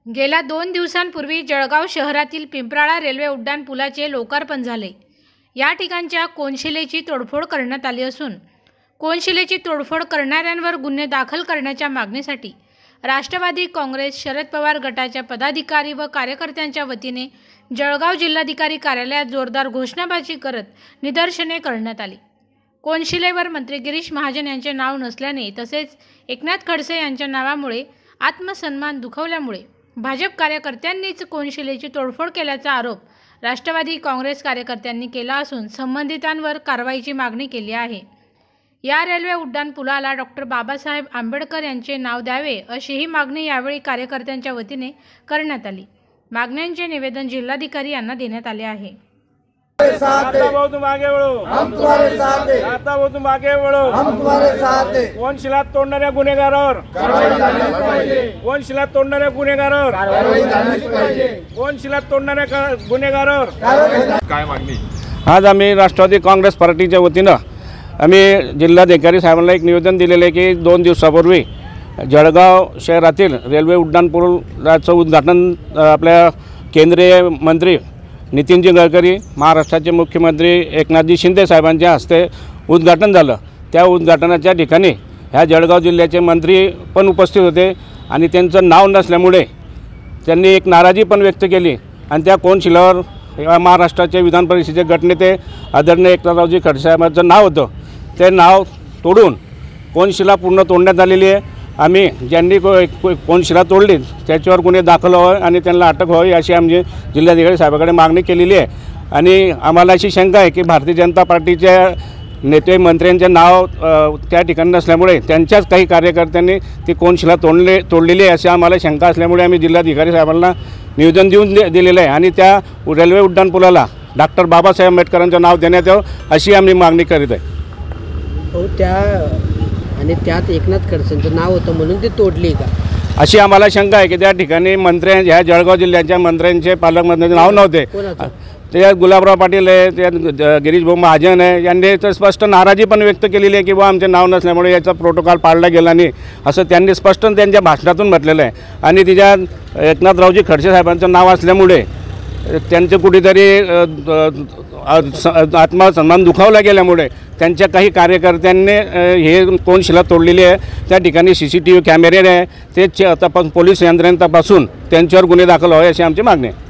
गेल्या 2 दिवसांपूर्वी जळगाव शहरातील पिंपराळा रेल्वे उड्डाण पुलाचे लोकार्पण झाले। या ठिकाणच्या कोनशिलेची तोडफोड करण्यात आली असून कोनशिलेची तोडफोड करणाऱ्यांवर गुन्हे दाखल करण्याच्या मागणीसाठी राष्ट्रवादी काँग्रेस शरद पवार गटाच्या पदाधिकारी व कार्यकर्त्यांच्या वतीने जळगाव जिल्हाधिकारी कार्यालयात जोरदार घोषणाबाजी करत निदर्शने करण्यात आली। कोनशिलेवर मंत्री गिरीश महाजन यांचे नाव नसल्याने तसेच एकनाथ खडसे यांच्या नावामुळे आत्मसन्मान दुखावल्यामुळे भाजप कार्यकर्त्यांनीच कोनशिलेची तोडफोड केल्याचा आरोप राष्ट्रवादी काँग्रेस कार्यकर्त्यांनी केला असून संबंधितांवर कारवाईची मागणी केली आहे। या रेल्वे उड्डाण पुलाला डॉक्टर बाबासाहेब आंबेडकर यांचे नाव द्यावे अशीही मागणी यावेळी कार्यकर्त्यांच्या वतीने करण्यात आली। मागण्यांचे निवेदन जिल्हाधिकारी यांना देण्यात आले आहे। कोनशिला तोडणाऱ्या गुन्हेगारावर काय मागणी? आज आम्ही राष्ट्रवादी काँग्रेस पार्टीच्या वतीनं आम्ही जिल्हाधिकारी साहेबांना एक निवेदन दिलेले आहे की 2 दिवसापूर्वी जळगाव शहरातील रेल्वे उड्डाण पुलाचं उद्घाटन आपल्या केंद्रीय मंत्री नितीनजी गडकरी, महाराष्ट्राचे मुख्यमंत्री एकनाथजी शिंदे साहेबांच्या हस्ते उद्घाटन झालं। त्या उद्घाटनाच्या ठिकाणी ह्या जळगाव जिल्ह्याचे मंत्री पण उपस्थित होते आणि त्यांचं नाव नसल्यामुळे त्यांनी एक नाराजी पण व्यक्त केली आणि त्या कोनशिलावर महाराष्ट्राचे विधान परिषदेचे गटनेते आदरणीय एकनाथरावजी खडसे साहेबांचं नाव होतं। ते नाव तोडून कोनशिला पूर्ण तोडण्यात आलेली आहे। आम्ही ज्यांनी कोनशिला तोडली त्याच्यावर गुन्हे दाखल व्हावे आणि त्यांना अटक व्हावी अशी आमची जिल्हाधिकारी साहेबांकडे मागणी केलेली आहे। आणि आम्हाला अशी शंका आहे की भारतीय जनता पार्टीच्या नेते मंत्र्यांचे नाव त्या ठिकाणी नसल्यामुळे त्यांच्याच काही कार्यकर्त्यांनी ती कोनशिला तोडलेली आहे अशी आम्हाला शंका असल्यामुळे आम्ही जिल्हाधिकारी साहेबांना निवेदन दिलेलं आहे आणि त्या रेल्वे उड्डाण पुलाला डॉक्टर बाबासाहेब आंबेडकरांचं नाव देण्यात यावं अशी आम्ही मागणी करीत आहे। आणि त्यात एकनाथ खडसेंचं नाव होतं म्हणून ती तोडली का अशी आम्हाला शंका आहे की त्या ठिकाणी ह्या जळगाव जिल्ह्याच्या मंत्र्यांचे पालकमंत्र्यांचे नाव नव्हते। ते गुलाबराव पाटील आहे, ते गिरीश भाऊ महाजन आहे, यांनी तर स्पष्ट नाराजी पण व्यक्त केलेली आहे की बा आमचे नाव नसल्यामुळे याचा प्रोटोकॉल पाळला गेला नाही असं त्यांनी स्पष्ट त्यांच्या भाषणातून म्हटलेलं आहे। आणि तिच्यात एकनाथरावजी खडसे साहेबांचं नाव असल्यामुळे त्यांचे कुठेतरी आत्मसन्मान दुखावला गेल्यामुळे त्यांच्या काही कार्यकर्त्यांनी हे कोनशिला तोडलेली आहे। त्या ठिकाणी CCTV कॅमेरे आहे, ते पोलीस यंत्रणेने तपासून त्यांच्यावर गुन्हे दाखल व्हावे अशी आमची मागणी आहे।